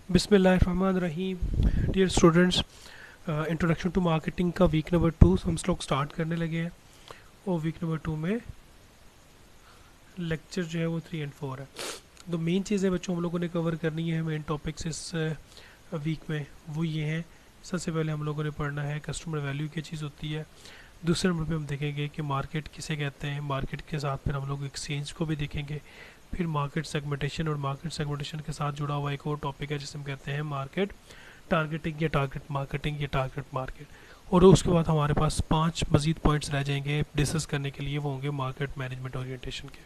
बिस्मिल्लाहिर्रहमानिर्रहीम। Dear students, introduction to marketing का week number 2 हम लोग स्टार्ट करने लगे हैं और वीक नंबर 2 में लेक्चर जो है वो 3 और 4 है। तो मेन चीज़ें बच्चों हम लोगों ने कवर करनी है, मेन टॉपिक्स इस वीक में वो ये हैं। सबसे पहले हम लोगों ने पढ़ना है कस्टमर वैल्यू क्या चीज़ होती है। दूसरे नंबर पे हम देखेंगे कि मार्केट किसे कहते हैं। मार्केट के साथ फिर हम लोग एक्सचेंज को भी देखेंगे। फिर मार्केट सेगमेंटेशन, और मार्केट सेगमेंटेशन के साथ जुड़ा हुआ एक और टॉपिक है जिसे हम कहते हैं मार्केट टारगेटिंग या टारगेट मार्केटिंग या टारगेट मार्केट। और उसके बाद हमारे पास 5 मज़ीद पॉइंट्स रह जाएंगे डिस्कस करने के लिए, वो होंगे मार्केट मैनेजमेंट ओरिएंटेशन के।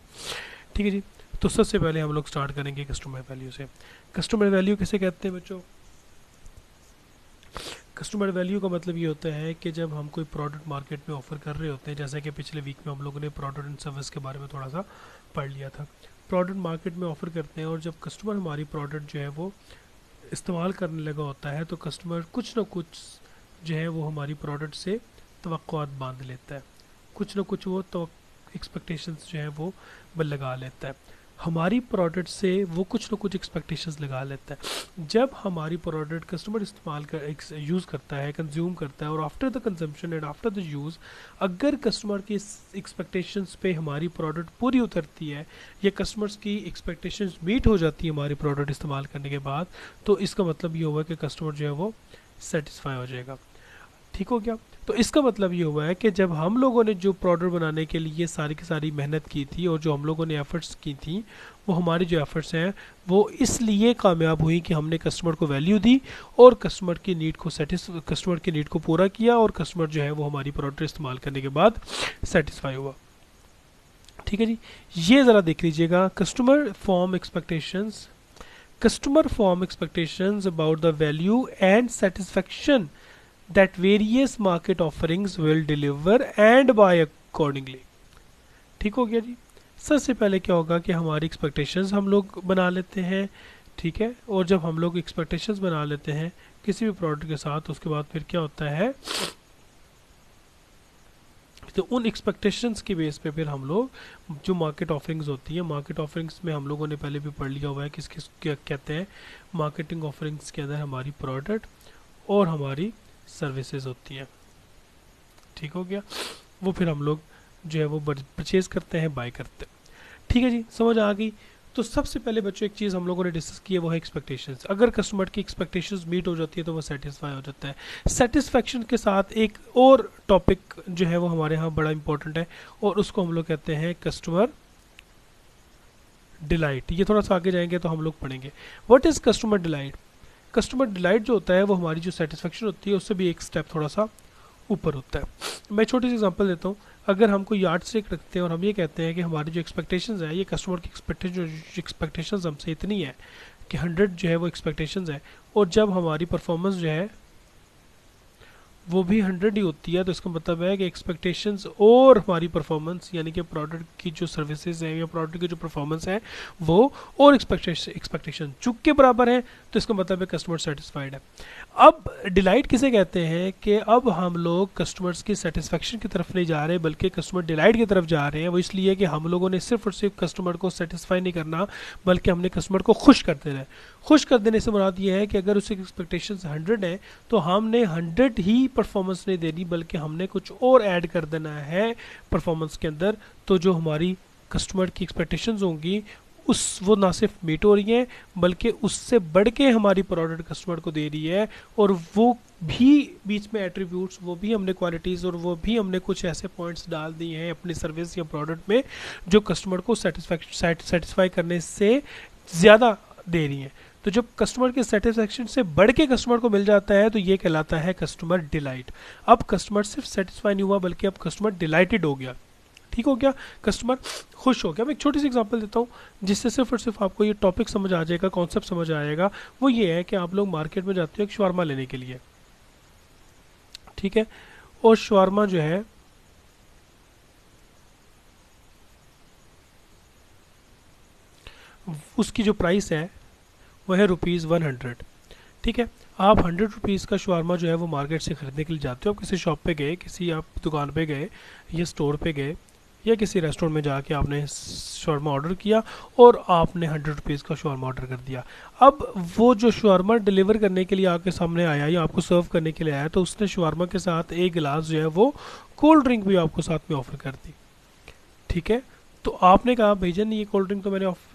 ठीक है जी। तो सबसे पहले हम लोग स्टार्ट करेंगे कस्टमर वैल्यू से। कस्टमर वैल्यू किसे कहते हैं बच्चों? कस्टमर वैल्यू का मतलब ये होता है कि जब हम कोई प्रोडक्ट मार्केट में ऑफर कर रहे होते हैं, जैसे कि पिछले वीक में हम लोगों ने प्रोडक्ट एंड सर्विस के बारे में थोड़ा सा पढ़ लिया था। प्रोडक्ट मार्केट में ऑफर करते हैं और जब कस्टमर हमारी प्रोडक्ट जो है वो इस्तेमाल करने लगा होता है तो कस्टमर कुछ ना कुछ जो है वो हमारी प्रोडक्ट से तवक्कुआत बांध लेता है, कुछ ना कुछ वो तो एक्सपेक्टेशंस जो है वो लगा लेता है हमारी प्रोडक्ट से, वो कुछ ना कुछ एक्सपेक्टेशंस लगा लेता है। जब हमारी प्रोडक्ट कस्टमर इस्तेमाल कर यूज़ करता है, कंज्यूम करता है, और after the consumption and after the use अगर कस्टमर की एक्सपेक्टेशंस पे हमारी प्रोडक्ट पूरी उतरती है या कस्टमर्स की एक्सपेक्टेशंस मीट हो जाती है हमारी प्रोडक्ट इस्तेमाल करने के बाद, तो इसका मतलब ये हुआ कि कस्टमर जो है वो सेटिस्फाई हो जाएगा। ठीक हो गया? तो इसका मतलब ये हुआ है कि जब हम लोगों ने जो प्रोडक्ट बनाने के लिए सारी की सारी मेहनत की थी और जो हम लोगों ने एफर्ट्स की थी, वो हमारी जो एफर्ट्स हैं वो इसलिए कामयाब हुई कि हमने कस्टमर को वैल्यू दी और कस्टमर की नीड को पूरा किया, और कस्टमर जो है वो हमारी प्रोडक्ट इस्तेमाल करने के बाद सेटिस्फाई हुआ। ठीक है जी। ये ज़रा देख लीजिएगा, customer form expectations about the value and satisfaction that various market offerings will deliver and buy accordingly। ठीक हो गया जी। सबसे पहले क्या होगा कि हमारी एक्सपेक्टेशंस हम लोग बना लेते हैं, ठीक है। और जब हम लोग एक्सपेक्टेशंस बना लेते हैं किसी भी प्रोडक्ट के साथ, उसके बाद फिर क्या होता है, तो उन एक्सपेक्टेशंस के बेस पे फिर हम लोग जो मार्केट ऑफरिंग्स होती है, मार्केट ऑफरिंग्स में हम लोगों ने पहले भी पढ़ लिया हुआ है किस किस क्या कहते हैं। मार्केटिंग ऑफरिंग्स के अंदर हमारी प्रोडक्ट और हमारी सर्विसेज होती हैं। ठीक हो गया? वो फिर हम लोग जो है वो परचेज करते हैं, बाय करते हैं। ठीक है जी, समझ आ गई। तो सबसे पहले बच्चों एक चीज़ हम लोगों ने डिस्कस की है, वो है एक्सपेक्टेशंस। अगर कस्टमर की एक्सपेक्टेशंस मीट हो जाती है तो वो सेटिस्फाई हो जाता है। सेटिस्फैक्शन के साथ एक और टॉपिक जो है वो हमारे यहाँ बड़ा इंपॉर्टेंट है और उसको हम लोग कहते हैं कस्टमर डिलाइट। ये थोड़ा सा आगे जाएंगे तो हम लोग पढ़ेंगे what is customer delight. Customer delight जो होता है वो हमारी जो सेटिस्फेक्शन होती है उससे भी एक स्टेप थोड़ा सा ऊपर होता है। मैं छोटी सी एग्जांपल देता हूँ। अगर हम कोई यार्ड स्टिक रखते हैं और हम ये कहते हैं कि हमारी जो एक्सपेक्टेशंस है, ये कस्टमर की एक्सपेक्टेशंस हमसे इतनी है कि 100 जो है वो एक्सपेक्टेशंस है, और जब हमारी परफॉर्मेंस जो है वो भी 100 ही होती है, तो इसका मतलब है कि एक्सपेक्टेशंस और हमारी परफॉर्मेंस यानी कि प्रोडक्ट की जो सर्विसेज है या प्रोडक्ट की जो परफॉर्मेंस है वो और एक्सपेक्टेशन चुक के बराबर है, तो इसका मतलब है कस्टमर सेटिस्फाइड है। अब डिलाइट किसे कहते हैं कि अब हम लोग कस्टमर्स की सेटिस्फेक्शन की तरफ नहीं जा रहे बल्कि कस्टमर डिलाइट की तरफ जा रहे हैं। वो इसलिए कि हम लोगों ने सिर्फ और सिर्फ कस्टमर को सेटिस्फाई नहीं करना बल्कि हमने कस्टमर को खुश कर देना है। खुश कर देने से मुराद ये है कि अगर उसकी एक्सपेक्टेशन 100 है तो हमने 100 ही परफॉर्मेंस नहीं देनी बल्कि हमने कुछ और ऐड कर देना है परफॉर्मेंस के अंदर। तो जो हमारी कस्टमर की एक्सपेक्टेशंस होंगी उस वो ना सिर्फ मीट हो रही हैं बल्कि उससे बढ़ के हमारी प्रोडक्ट कस्टमर को दे रही है, और वो भी बीच में एट्रीब्यूट्स, वो भी हमने क्वालिटीज़ और वो भी हमने कुछ ऐसे पॉइंट्स डाल दिए हैं अपनी सर्विस या प्रोडक्ट में जो कस्टमर को सेटिस्फाई करने से ज़्यादा दे रही हैं। तो जब कस्टमर के सेटिस्फेक्शन से बढ़ के कस्टमर को मिल जाता है तो ये कहलाता है कस्टमर डिलाइट। अब कस्टमर सिर्फ सेटिस्फाई नहीं हुआ बल्कि अब कस्टमर डिलाइटेड हो गया। ठीक हो गया? कस्टमर खुश हो गया। मैं एक छोटी सी एग्जांपल देता हूँ जिससे सिर्फ और सिर्फ आपको ये टॉपिक समझ आ जाएगा, कॉन्सेप्ट समझ आएगा। वो ये है कि आप लोग मार्केट में जाते हो एक शवारमा लेने के लिए, ठीक है, और शवारमा जो है उसकी जो प्राइस है वह है ₹100। ठीक है, आप 100 रुपीज़ का शवारमा जो है वो मार्केट से ख़रीदने के लिए जाते हो। आप किसी शॉप पे गए, किसी आप दुकान पे गए या स्टोर पे गए या किसी रेस्टोरेंट में जाके आपने शॉर्मा ऑर्डर किया और आपने 100 रुपीज़ का शॉर्मा ऑर्डर कर दिया। अब वो जो शॉर्मा डिलीवर करने के लिए आपके सामने आया या आपको सर्व करने के लिए आया, तो उसने शॉर्मा के साथ एक गिलास जो है वो कोल्ड ड्रिंक भी आपको साथ में ऑफर कर दी। ठीक है, तो आपने कहा भैया ये कोल्ड ड्रिंक तो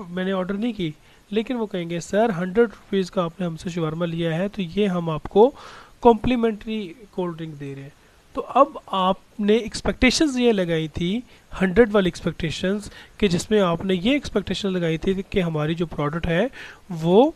मैंने ऑर्डर नहीं की, लेकिन वो कहेंगे सर 100 रुपीज़ का आपने हमसे शवारमा लिया है तो ये हम आपको कॉम्प्लीमेंट्री कोल्ड ड्रिंक दे रहे हैं। तो अब आपने एक्सपेक्टेशंस ये लगाई थी 100 वाली एक्सपेक्टेशंस, कि जिसमें आपने ये एक्सपेक्टेशन लगाई थी कि हमारी जो प्रोडक्ट है वो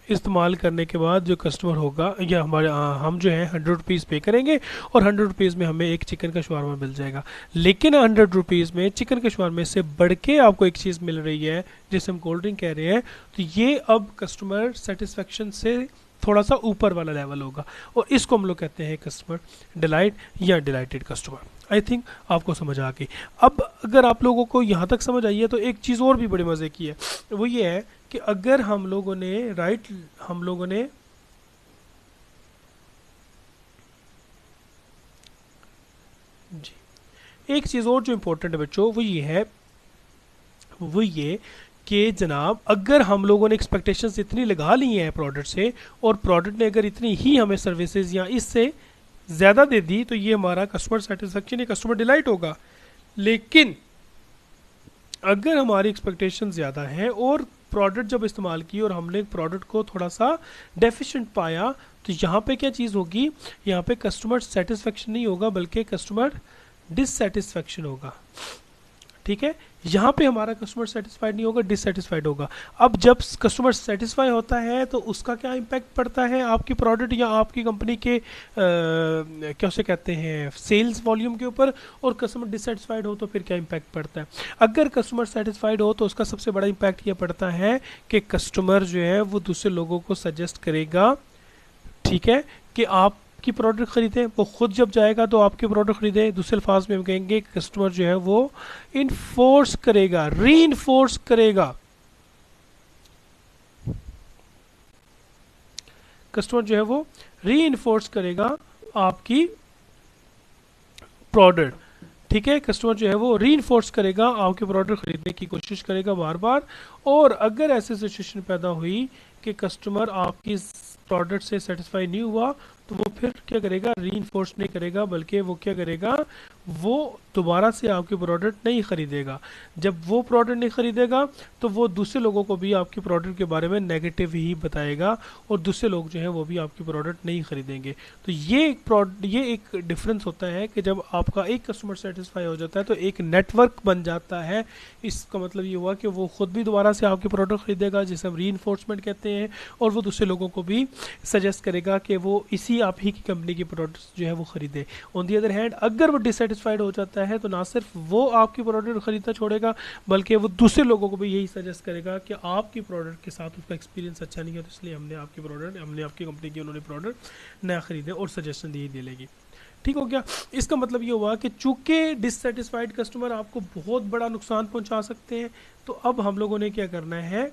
इस्तेमाल करने के बाद जो कस्टमर होगा या हमारे हम जो है 100 रुपीज़ पे करेंगे और 100 रुपीज़ में हमें एक चिकन का शवारमा मिल जाएगा। लेकिन 100 रुपीज़ में चिकन के शवारमे से बढ़ के आपको एक चीज़ मिल रही है जिसे हम कोल्ड ड्रिंक कह रहे हैं, तो ये अब कस्टमर सेटिस्फेक्शन से थोड़ा सा ऊपर वाला लेवल होगा और इसको हम लोग कहते हैं कस्टमर डिलाइट या डिलाइटेड कस्टमर। आई थिंक आपको समझ आ गई। अब अगर आप लोगों को यहाँ तक समझ आई है तो एक चीज़ और भी बड़े मज़े की है, वो ये है कि अगर हम लोगों ने जी एक चीज़ और जो इम्पोर्टेंट है बच्चों वो ये कि जनाब अगर हम लोगों ने एक्सपेक्टेशंस इतनी लगा ली हैं प्रोडक्ट से और प्रोडक्ट ने अगर इतनी ही हमें सर्विसेज या इससे ज़्यादा दे दी, तो ये हमारा कस्टमर सेटिस्फेक्शन या कस्टमर डिलाइट होगा। लेकिन अगर हमारी एक्सपेक्टेशन ज़्यादा है और प्रोडक्ट जब इस्तेमाल की और हमने प्रोडक्ट को थोड़ा सा डेफिशिएंट पाया, तो यहाँ पे क्या चीज़ होगी, यहाँ पे कस्टमर सेटिस्फेक्शन नहीं होगा बल्कि कस्टमर डिससेटिस्फेक्शन होगा। ठीक है, यहाँ पे हमारा कस्टमर सेटिस्फाइड नहीं होगा, डिससेटिस्फाइड होगा। अब जब कस्टमर सेटिस्फाई होता है तो उसका क्या इम्पैक्ट पड़ता है आपकी प्रोडक्ट या आपकी कंपनी के क्या उसे कहते हैं सेल्स वॉल्यूम के ऊपर, और कस्टमर डिससेटिस्फाइड हो तो फिर क्या इम्पैक्ट पड़ता है। अगर कस्टमर सेटिस्फाइड हो तो उसका सबसे बड़ा इम्पैक्ट ये पड़ता है कि कस्टमर जो है वो दूसरे लोगों को सजेस्ट करेगा, ठीक है, कि आप की प्रोडक्ट खरीदे। वो खुद जब जाएगा तो आपके प्रोडक्ट खरीदे। दूसरे अल्फाज में हम कहेंगे कस्टमर जो है वो इन्फोर्स करेगा, री इन्फोर्स करेगा। कस्टमर जो है वो री इन्फोर्स करेगा आपकी प्रोडक्ट। ठीक है, कस्टमर जो है वो री इन्फोर्स करेगा आपके प्रोडक्ट खरीदने की कोशिश करेगा बार बार। और अगर ऐसे सिचुएशन पैदा हुई कि कस्टमर आपकी प्रोडक्ट से सेटिस्फाई नहीं हुआ, तो वो फिर क्या करेगा, रीइंफोर्स नहीं करेगा बल्कि वो क्या करेगा, वो दोबारा से आपकी प्रोडक्ट नहीं ख़रीदेगा। जब वो प्रोडक्ट नहीं ख़रीदेगा तो वो दूसरे लोगों को भी आपकी प्रोडक्ट के बारे में नेगेटिव ही बताएगा और दूसरे लोग जो हैं वो भी आपकी प्रोडक्ट नहीं ख़रीदेंगे। तो ये एक डिफरेंस होता है कि जब आपका एक कस्टमर सेटिस्फाई हो जाता है तो एक नेटवर्क बन जाता है। इसका मतलब ये हुआ कि वो खुद भी दोबारा से आपकी प्रोडक्ट ख़रीदेगा, जिसे हम रीइंफोर्समेंट कहते हैं, और वो दूसरे लोगों को भी सजेस्ट करेगा कि वो इसी आप ही की कंपनी की प्रोडक्ट्स जो है वो ख़रीदे। ऑन दी अदर हैंड अगर वो डिससेटिस्फाइड हो जाता है तो ना सिर्फ वो आपकी प्रोडक्ट खरीदना छोड़ेगा बल्कि वो दूसरे लोगों को भी यही सजेस्ट करेगा कि आपकी प्रोडक्ट के साथ उसका एक्सपीरियंस अच्छा नहीं है, तो इसलिए हमने आपकी कंपनी की उन्होंने प्रोडक्ट ना खरीदे और सजेशन यही दे लेगी। ठीक हो गया। इसका मतलब ये हुआ कि चूंकि डिससेटिस्फाइड कस्टमर आपको बहुत बड़ा नुकसान पहुंचा सकते हैं, तो अब हम लोगों ने क्या करना है,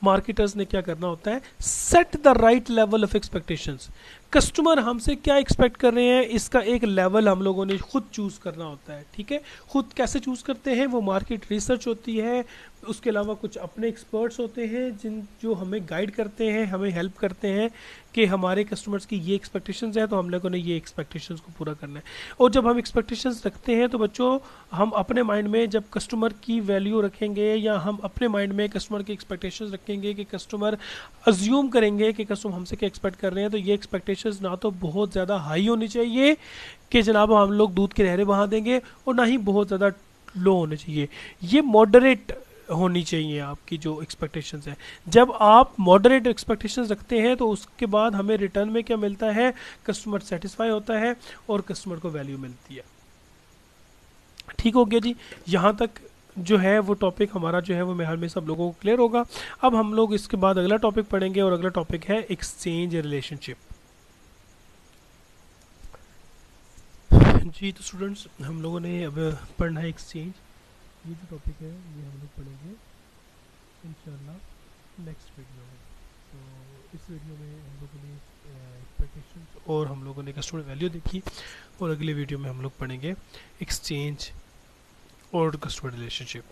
मार्केटर्स ने क्या करना होता है, set the right level of expectations. Customer हमसे क्या एक्सपेक्ट कर रहे हैं इसका एक लेवल हम लोगों ने खुद चूज करना होता है। ठीक है, खुद कैसे चूज करते हैं, वो मार्केट रिसर्च होती है, उसके अलावा कुछ अपने एक्सपर्ट्स होते हैं जो हमें गाइड करते हैं, हमें हेल्प करते हैं कि हमारे कस्टमर्स की ये एक्सपेक्टेशंस है तो हम लोगों ने ये एक्सपेक्टेशंस को पूरा करना है। और जब हम एक्सपेक्टेशंस रखते हैं तो बच्चों हम अपने माइंड में जब कस्टमर की वैल्यू रखेंगे या हम अपने माइंड में कस्टमर की एक्सपेक्टेशंस रखेंगे कि कस्टमर अज्यूम करेंगे कि कस्टमर हमसे क्या एक्सपेक्ट कर रहे हैं, तो ये एक्सपेक्टेशंस ना तो बहुत ज़्यादा हाई होनी चाहिए कि जनाब हम लोग दूध के नहरें बहा देंगे, और ना ही बहुत ज़्यादा लो होने चाहिए। ये मॉडरेट होनी चाहिए आपकी जो एक्सपेक्टेशंस है। जब आप मॉडरेट एक्सपेक्टेशंस रखते हैं तो उसके बाद हमें रिटर्न में क्या मिलता है, कस्टमर सेटिस्फाई होता है और कस्टमर को वैल्यू मिलती है। ठीक हो गया जी, यहाँ तक जो है वो टॉपिक हमारा जो है वो मेरे ख्याल में सब लोगों को क्लियर होगा। अब हम लोग इसके बाद अगला टॉपिक पढ़ेंगे और अगला टॉपिक है एक्सचेंज रिलेशनशिप। जी तो स्टूडेंट्स हम लोगों ने अब पढ़ना है एक्सचेंज। ये जो टॉपिक है ये हम लोग पढ़ेंगे इंशाल्लाह नेक्स्ट वीडियो में। तो इस वीडियो में हम लोगों ने एक्सपेक्टेशंस और हम लोगों ने कस्टमर वैल्यू देखी, और अगले वीडियो में हम लोग पढ़ेंगे एक्सचेंज और कस्टमर रिलेशनशिप।